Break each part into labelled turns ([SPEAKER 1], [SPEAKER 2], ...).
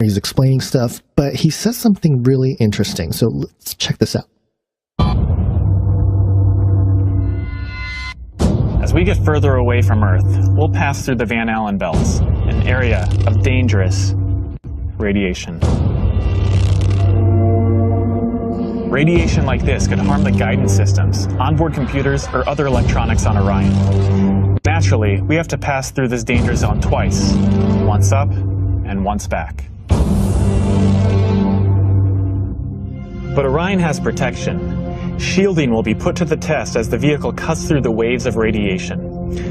[SPEAKER 1] He's explaining stuff, but he says something really interesting. So let's check this out.
[SPEAKER 2] As we get further away from Earth, we'll pass through the Van Allen belts, an area of dangerous radiation. Radiation like this could harm the guidance systems, onboard computers, or other electronics on Orion. Naturally, we have to pass through this danger zone twice, once up and once back. But Orion has protection. Shielding will be put to the test as the vehicle cuts through the waves of radiation.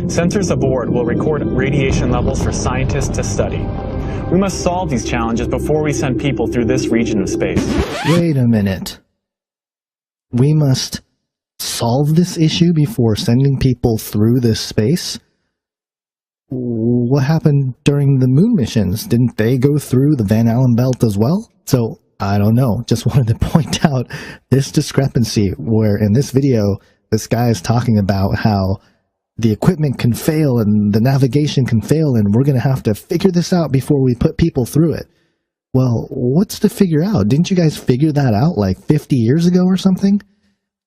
[SPEAKER 2] Sensors aboard will record radiation levels for scientists to study. We must solve these challenges before we send people through this region of space.
[SPEAKER 1] Wait a minute. We must solve this issue before sending people through this space? What happened during the moon missions? Didn't they go through the Van Allen belt as well? So, I don't know. Just wanted to point out this discrepancy where in this video, this guy is talking about how the equipment can fail and the navigation can fail and we're going to have to figure this out before we put people through it. Well, what's to figure out? Didn't you guys figure that out like 50 years ago or something?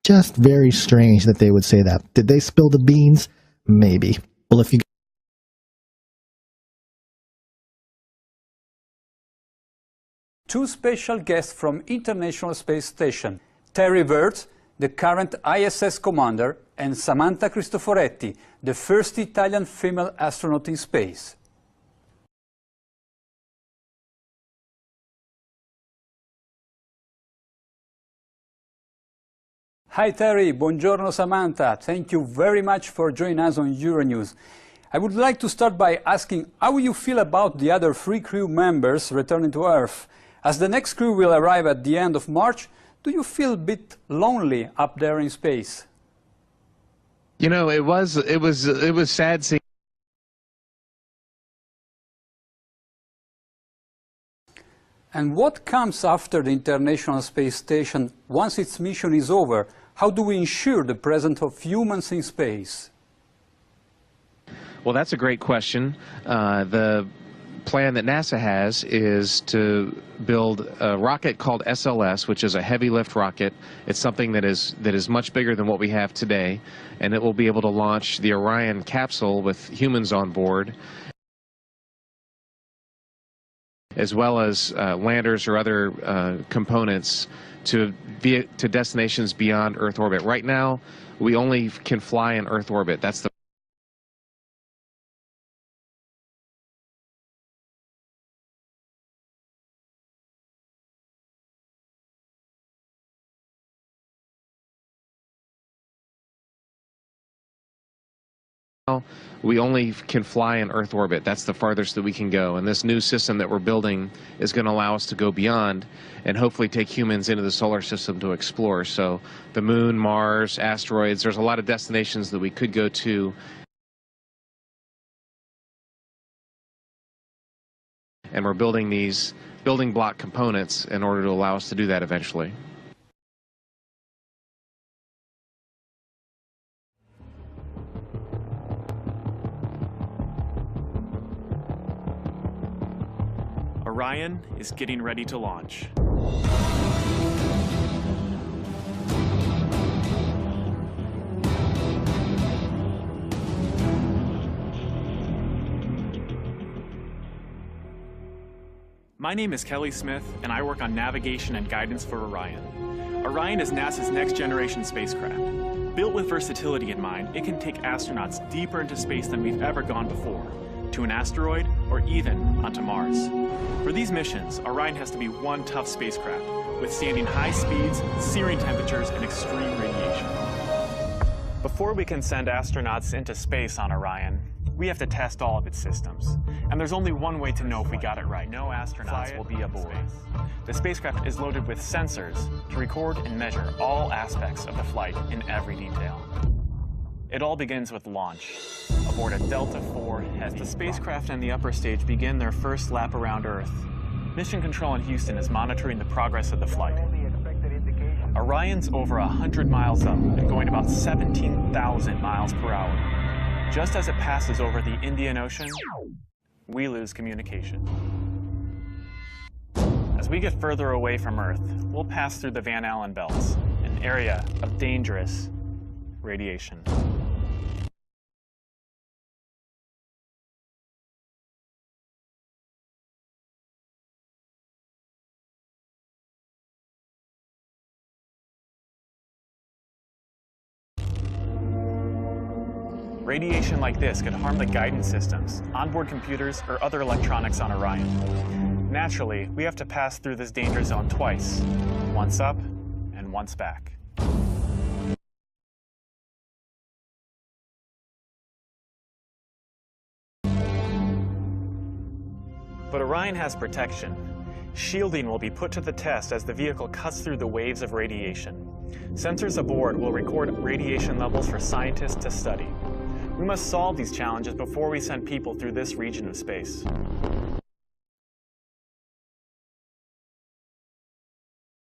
[SPEAKER 1] Just very strange that they would say that. Did they spill the beans? Maybe. Well, if you
[SPEAKER 3] Two special guests from International Space Station, Terry Virts, the current ISS commander, and Samantha Cristoforetti, the first Italian female astronaut in space. Hi Terry, buongiorno Samantha. Thank you very much for joining us on Euronews. I would like to start by asking how you feel about the other 3 crew members returning to Earth. As the next crew will arrive at the end of March, do you feel a bit lonely up there in space?
[SPEAKER 4] You know, it was sad seeing.
[SPEAKER 3] And what comes after the International Space Station once its mission is over? How do we ensure the presence of humans in space?
[SPEAKER 4] Well, that's a great question. The plan that NASA has is to build a rocket called SLS, which is a heavy lift rocket. It's something that is much bigger than what we have today, and it will be able to launch the Orion capsule with humans on board, as well as landers or other components to destinations beyond Earth orbit. Right now, we only can fly in Earth orbit. That's the we only can fly in Earth orbit. That's the farthest that we can go. And this new system that we're building is going to allow us to go beyond and hopefully take humans into the solar system to explore. So the moon, Mars, asteroids, there's a lot of destinations that we could go to. And we're building these building block components in order to allow us to do that eventually.
[SPEAKER 2] Orion is getting ready to launch. My name is Kelly Smith, and I work on navigation and guidance for Orion. Orion is NASA's next-generation spacecraft. Built with versatility in mind, it can take astronauts deeper into space than we've ever gone before, to an asteroid, or even onto Mars. For these missions, Orion has to be one tough spacecraft, withstanding high speeds, searing temperatures, and extreme radiation. Before we can send astronauts into space on Orion, we have to test all of its systems. And there's only one way to know if we got it right. No astronauts will be aboard. The spacecraft is loaded with sensors to record and measure all aspects of the flight in every detail. It all begins with launch, aboard a Delta IV Heavy. As the spacecraft and the upper stage begin their first lap around Earth, Mission Control in Houston is monitoring the progress of the flight. Orion's over 100 miles up and going about 17,000 miles per hour. Just as it passes over the Indian Ocean, we lose communication. As we get further away from Earth, we'll pass through the Van Allen belts, an area of dangerous radiation. Radiation like this could harm the guidance systems, onboard computers, or other electronics on Orion. Naturally, we have to pass through this danger zone twice, once up and once back. But Orion has protection. Shielding will be put to the test as the vehicle cuts through the waves of radiation. Sensors aboard will record radiation levels for scientists to study. We must solve these challenges before we send people through this region of space.